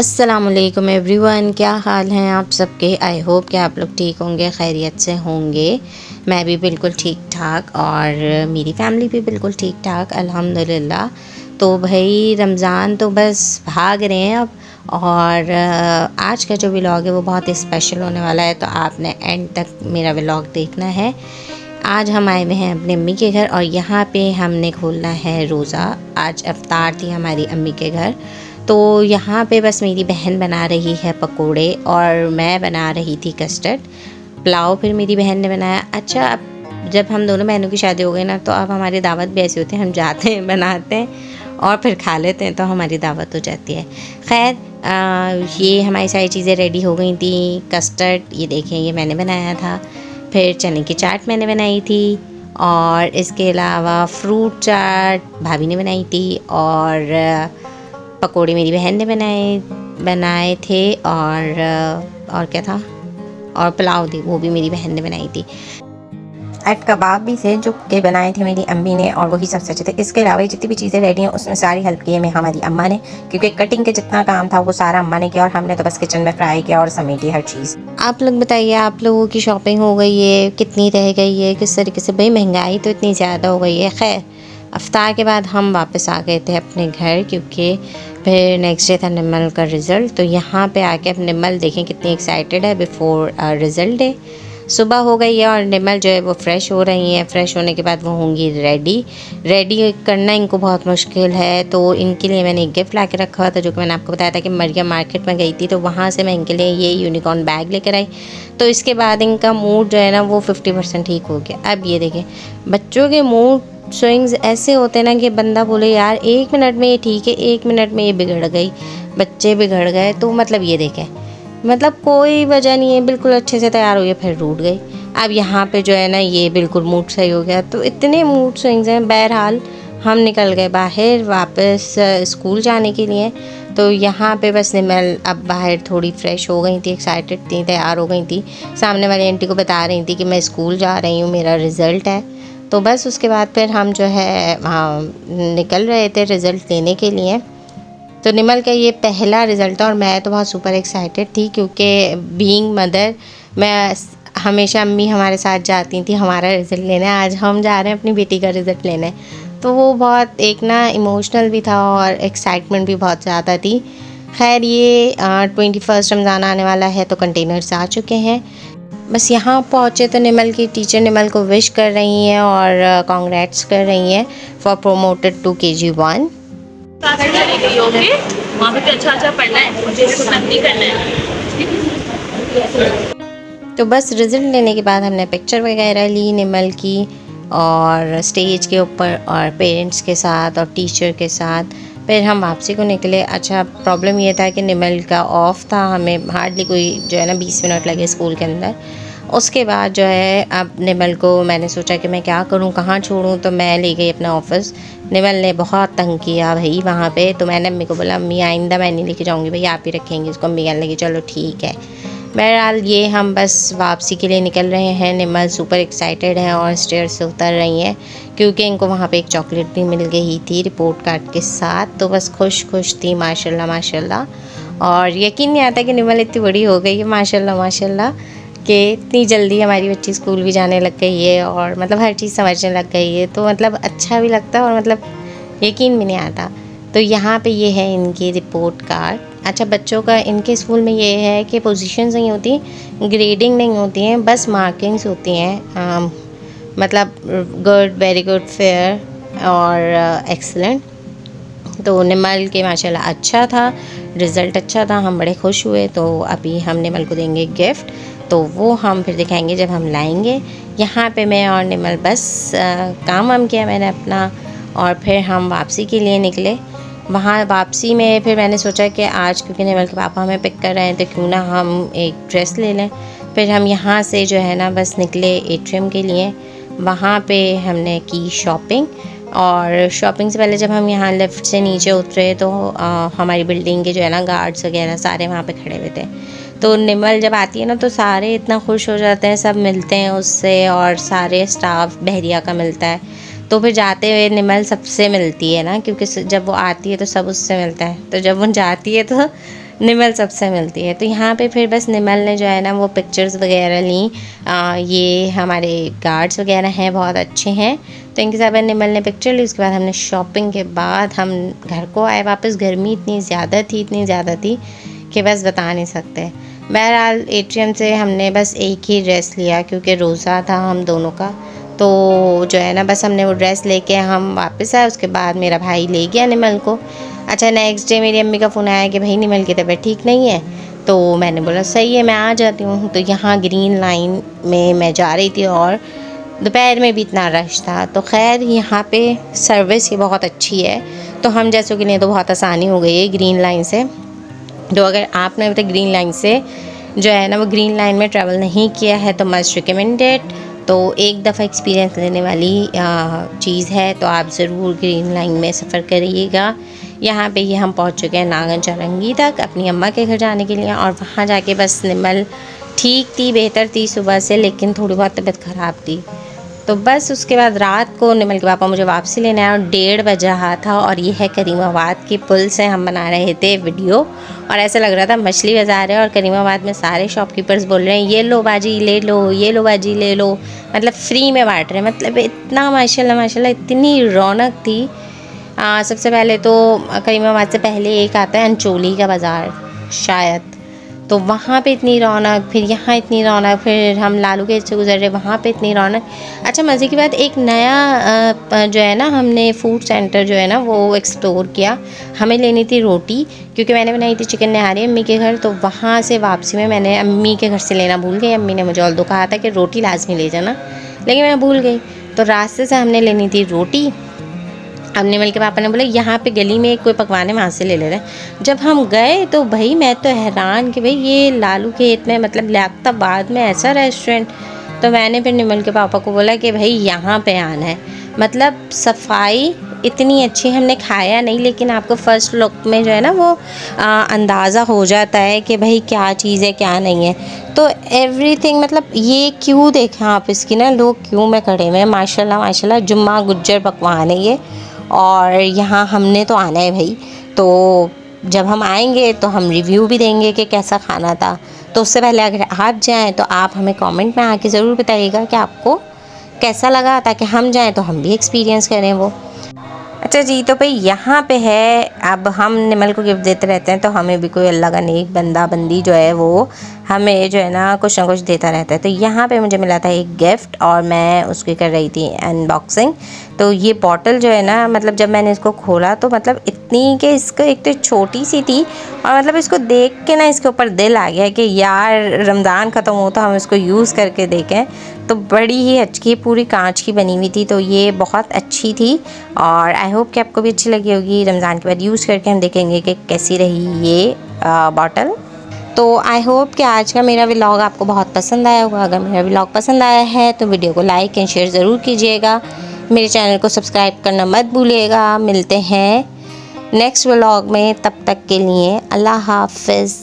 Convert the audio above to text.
अस्सलामुअलैकुम एवरीवन, क्या हाल हैं आप सबके। आई होप कि आप लोग ठीक होंगे, खैरियत से होंगे। मैं भी बिल्कुल ठीक ठाक और मेरी फैमिली भी बिल्कुल ठीक ठाक अल्हम्दुलिल्लाह। तो भाई रमज़ान तो बस भाग रहे हैं अब। और आज का जो व्लॉग है वो बहुत स्पेशल होने वाला है, तो आपने एंड तक मेरा व्लॉग देखना है। आज हम आए हुए हैं अपनी अम्मी के घर और यहाँ पे हमने खोलना है रोज़ा। आज इफ्तार थी हमारी अम्मी के घर, तो यहाँ पे बस मेरी बहन बना रही है पकोड़े और मैं बना रही थी कस्टर्ड। पुलाव फिर मेरी बहन ने बनाया। अच्छा, अब जब हम दोनों बहनों की शादी हो गई ना, तो अब हमारी दावत भी ऐसी होती है, हम जाते हैं बनाते हैं और फिर खा लेते हैं, तो हमारी दावत हो जाती है। खैर ये हमारी सारी चीज़ें रेडी हो गई थी। कस्टर्ड ये देखें, ये मैंने बनाया था। फिर चने की चाट मैंने बनाई थी और इसके अलावा फ्रूट चाट भाभी ने बनाई थी और पकोड़े मेरी बहन ने बनाए थे और क्या था, और पुलाव थी वो भी मेरी बहन ने बनाई थी। एग कबाब भी थे जो कि बनाए थे मेरी अम्मी ने, और वही सबसे अच्छे थे। इसके अलावा जितनी भी चीज़ें रेडी हैं उसमें सारी हेल्प की है मैं हमारी अम्मा ने, क्योंकि कटिंग के जितना काम था वो सारा अम्मा ने किया और हमने तो बस किचन में फ्राई किया और समेटी हर चीज़। आप लोग बताइए, आप लोगों की शॉपिंग हो गई है, कितनी रह गई है, किस तरीके से। भाई महंगाई तो इतनी ज़्यादा हो गई है। खैर अफ्तार के बाद हम वापस आ गए थे अपने घर, क्योंकि फिर नेक्स्ट डे था निमल का रिज़ल्ट। तो यहाँ पे आके अब निमल देखें कितनी एक्साइटेड है बिफ़ोर रिज़ल्ट डे। सुबह हो गई है और निमल जो है वो फ़्रेश हो रही हैं। फ़्रेश होने के बाद वो होंगी रेडी करना इनको बहुत मुश्किल है, तो इनके लिए मैंने एक गिफ्ट ला के रखा हुआ था, जो कि मैंने आपको बताया था कि मरियम मार्केट में गई थी, तो वहाँ से मैं इनके लिए ये यूनिकॉर्न बैग लेकर आई। तो इसके बाद इनका मूड जो है ना वो 50% ठीक हो गया। अब ये देखें, बच्चों के मूड स्विंग्स ऐसे होते हैं ना कि बंदा बोले यार 1 मिनट में ये ठीक है, 1 मिनट में ये बिगड़ गई, बच्चे बिगड़ गए। तो मतलब ये देखें, मतलब कोई वजह नहीं है, बिल्कुल अच्छे से तैयार हो गया फिर रूठ गई। अब यहाँ पे जो है ना ये बिल्कुल मूड सही हो गया। तो इतने मूड स्विंग्स हैं। बहरहाल हम निकल गए बाहर वापस स्कूल जाने के लिए। तो यहाँ पे बस निमल अब बाहर थोड़ी फ्रेश हो गई थी, एक्साइटेड थी, तैयार हो गई थी। सामने वाली आंटी को बता रही थी कि मैं स्कूल जा रही हूँ, मेरा रिज़ल्ट है। तो बस उसके बाद फिर हम जो है निकल रहे थे रिज़ल्ट लेने के लिए। तो निमल का ये पहला रिज़ल्ट था और मैं तो बहुत सुपर एक्साइटेड थी, क्योंकि बीइंग मदर मैं हमेशा अम्मी हमारे साथ जाती थी हमारा रिज़ल्ट लेने। आज हम जा रहे हैं अपनी बेटी का रिज़ल्ट लेने, तो वो बहुत एक ना इमोशनल भी था और एक्साइटमेंट भी बहुत ज़्यादा थी। खैर ये 21 रमज़ान आने वाला है, तो कंटेनर्स आ चुके हैं। बस यहाँ पहुँचे तो निमल की टीचर निमल को विश कर रही हैं और कॉन्ग्रेट्स कर रही हैं फॉर प्रोमोटेड टू KG1। चली गई होगी वहाँ पे, अच्छा अच्छा पढ़ना है, मुझे कुछ नहीं करना है। तो बस रिज़ल्ट लेने के बाद हमने पिक्चर वगैरह ली निमल की, और स्टेज के ऊपर और पेरेंट्स के साथ और टीचर के साथ। फिर हम वापसी को निकले। अच्छा, प्रॉब्लम ये था कि निमल का ऑफ था, हमें हार्डली कोई जो है ना 20 मिनट लगे स्कूल के अंदर। उसके बाद जो है अब निमल को मैंने सोचा कि मैं क्या करूं, कहाँ छोड़ूं, तो मैं ले गई अपना ऑफ़िस। निमल ने बहुत तंग किया भाई वहाँ पे, तो मैंने अम्मी को बोला अम्मी आइंदा मैं नहीं लेके जाऊँगी भाई, आप ही रखेंगे इसको। अम्मी कहने लगी चलो ठीक है। बहरहाल ये हम बस वापसी के लिए निकल रहे हैं। निमल सुपर एक्साइटेड है और स्टेयर से उतर रही हैं, क्योंकि इनको वहाँ पे एक चॉकलेट भी मिल गई थी रिपोर्ट कार्ड के साथ। तो बस खुश थी माशाल्लाह माशाल्लाह। और यकीन नहीं आता कि निमल इतनी बड़ी हो गई है माशाल्लाह माशाल्लाह, कि इतनी जल्दी हमारी बच्ची स्कूल भी जाने लग गई है और मतलब हर चीज़ समझने लग गई है। तो मतलब अच्छा भी लगता है और मतलब यकीन भी नहीं आता। तो यहाँ पे ये है इनकी रिपोर्ट कार्ड। अच्छा, बच्चों का इनके स्कूल में ये है कि पोजीशंस नहीं होती, ग्रेडिंग नहीं होती हैं, बस मार्किंग्स होती हैं। मतलब गुड, वेरी गुड, फेयर और एक्सीलेंट। तो निमल के माशाल्लाह अच्छा था, रिज़ल्ट अच्छा था, हम बड़े खुश हुए। तो अभी हम निमल को देंगे गिफ्ट, तो वो हम फिर दिखाएंगे जब हम लाएंगे। यहाँ पे मैं और निमल बस काम वाम किया मैंने अपना, और फिर हम वापसी के लिए निकले। वहाँ वापसी में फिर मैंने सोचा कि आज क्योंकि निमल के पापा हमें पिक कर रहे हैं, तो क्यों ना हम एक ड्रेस ले लें। फिर हम यहाँ से जो है ना बस निकले एट्रियम के लिए। वहाँ पे हमने की शॉपिंग, और शॉपिंग से पहले जब हम यहाँ लिफ्ट से नीचे उतरे तो हमारी बिल्डिंग के जो है ना गार्ड्स वगैरह सारे वहाँ पे खड़े हुए थे। तो निमल जब आती है ना तो सारे इतना खुश हो जाते हैं, सब मिलते हैं उससे, और सारे स्टाफ बहरिया का मिलता है। तो फिर जाते हुए निमल सबसे मिलती है ना, क्योंकि जब वो आती है तो सब उससे मिलता है, तो जब वो जाती है तो निमल सबसे मिलती है। तो यहाँ पे फिर बस निमल ने जो है ना वो पिक्चर्स वगैरह ली। ये हमारे गार्ड्स वगैरह हैं, बहुत अच्छे हैं, तो इनके साथ निमल ने पिक्चर ली। उसके बाद हमने शॉपिंग के बाद हम घर को आए वापस। गर्मी इतनी ज़्यादा थी कि बस बता नहीं सकते। बहरहाल एटीएम से हमने बस एक ही ड्रेस लिया क्योंकि रोज़ा था हम दोनों का। तो जो है ना बस हमने वो ड्रेस लेके हम वापस आए। उसके बाद मेरा भाई ले गया निमल को। अच्छा, नेक्स्ट डे मेरी अम्मी का फ़ोन आया कि भाई निमल की तबीयत ठीक नहीं है। तो मैंने बोला सही है, मैं आ जाती हूँ। तो यहाँ ग्रीन लाइन में मैं जा रही थी और दोपहर में भी इतना रश था। तो खैर यहाँ पे सर्विस ही बहुत अच्छी है, तो हम जैसों के लिए तो बहुत आसानी हो गई है ग्रीन लाइन से। तो अगर आपने अभी तक ग्रीन लाइन से जो है ना वो ग्रीन लाइन में ट्रैवल नहीं किया है तो मस्ट रिकमेंडेड। तो एक दफ़ा एक्सपीरियंस लेने वाली चीज़ है, तो आप ज़रूर ग्रीन लाइन में सफ़र करिएगा। यहाँ पे ये हम पहुँच चुके हैं नागन चौरंगी तक अपनी अम्मा के घर जाने के लिए। और वहाँ जाके बस निमल ठीक थी, बेहतर थी सुबह से, लेकिन थोड़ी बहुत तबीयत ख़राब थी। तो बस उसके बाद रात को निमल के पापा मुझे वापसी लेने आए और 1:30 बज रहा था। और ये है करीमाबाद की पुल से हम बना रहे थे वीडियो, और ऐसा लग रहा था मछली बाज़ार है और करीमाबाद में सारे शॉपकीपर्स बोल रहे हैं ये लो बाजी ले लो, ये लो बाजी ले लो, मतलब फ्री में बांट रहे हैं। मतलब इतना माशाल्लाह इतनी रौनक थी। सबसे पहले तो करीमाबाद से पहले एक आता है अंचोली का बाज़ार शायद, तो वहाँ पे इतनी रौनक, फिर यहाँ इतनी रौनक, फिर हम लालू गेट से गुजर रहे वहाँ पे इतनी रौनक। अच्छा, मज़े की बात एक नया जो है ना हमने फूड सेंटर जो है ना वो एक्सप्लोर किया। हमें लेनी थी रोटी क्योंकि मैंने बनाई थी चिकन नहारी अम्मी के घर। तो वहाँ से वापसी में मैंने अम्मी के घर से लेना भूल गई। अम्मी ने मुझे ऑल्दो कहा था कि रोटी लाजमी ले जाना, लेकिन मैं भूल गई। तो रास्ते से हमने लेनी थी रोटी। अब निमल के पापा ने बोला यहाँ पे गली में कोई पकवान है, वहाँ से ले रहे हैं। जब हम गए तो भाई मैं तो हैरान कि भाई ये लालू खेत में मतलब लियाकताबाद में ऐसा रेस्टोरेंट। तो मैंने फिर निमल के पापा को बोला कि भाई यहाँ पे आना है। मतलब सफाई इतनी अच्छी, हमने खाया नहीं लेकिन आपको फ़र्स्ट लुक में जो है ना वो अंदाज़ा हो जाता है कि भाई क्या चीज़ है क्या नहीं है। तो एवरीथिंग, मतलब ये क्यों देखें आप इसकी ना लोग क्यों में खड़े हुए हैं। माशाल्लाह जुम्मा गुज्जर पकवान है ये, और यहाँ हमने तो आना है भाई। तो जब हम आएंगे तो हम रिव्यू भी देंगे कि कैसा खाना था। तो उससे पहले अगर आप जाएँ तो आप हमें कमेंट में आके ज़रूर बताइएगा कि आपको कैसा लगा, ताकि हम जाएँ तो हम भी एक्सपीरियंस करें वो। अच्छा जी, तो भाई यहाँ पे है, अब हम निमल को गिफ्ट देते रहते हैं तो हमें भी कोई अल्लाह का नेक बंदा बंदी जो है वो हमें जो है ना कुछ देता रहता है। तो यहाँ पे मुझे मिला था एक गिफ्ट और मैं उसकी कर रही थी अनबॉक्सिंग। तो ये बॉटल जो है ना, मतलब जब मैंने इसको खोला तो मतलब इतनी कि इसको एक तो छोटी सी थी, और मतलब इसको देख के ना इसके ऊपर दिल आ गया कि यार रमज़ान ख़त्म हो तो हम इसको यूज़ करके देखें। तो बड़ी ही अच्छी, पूरी कांच की बनी हुई थी, तो ये बहुत अच्छी थी और आई होप कि आपको भी अच्छी लगी होगी। रमज़ान के बाद यूज़ करके हम देखेंगे कि कैसी रही ये बॉटल। तो आई होप कि आज का मेरा व्लॉग आपको बहुत पसंद आया होगा। अगर मेरा व्लॉग पसंद आया है तो वीडियो को लाइक एंड शेयर ज़रूर कीजिएगा। मेरे चैनल को सब्सक्राइब करना मत भूलिएगा। मिलते हैं नेक्स्ट व्लॉग में, तब तक के लिए अल्लाह हाफ़िज़।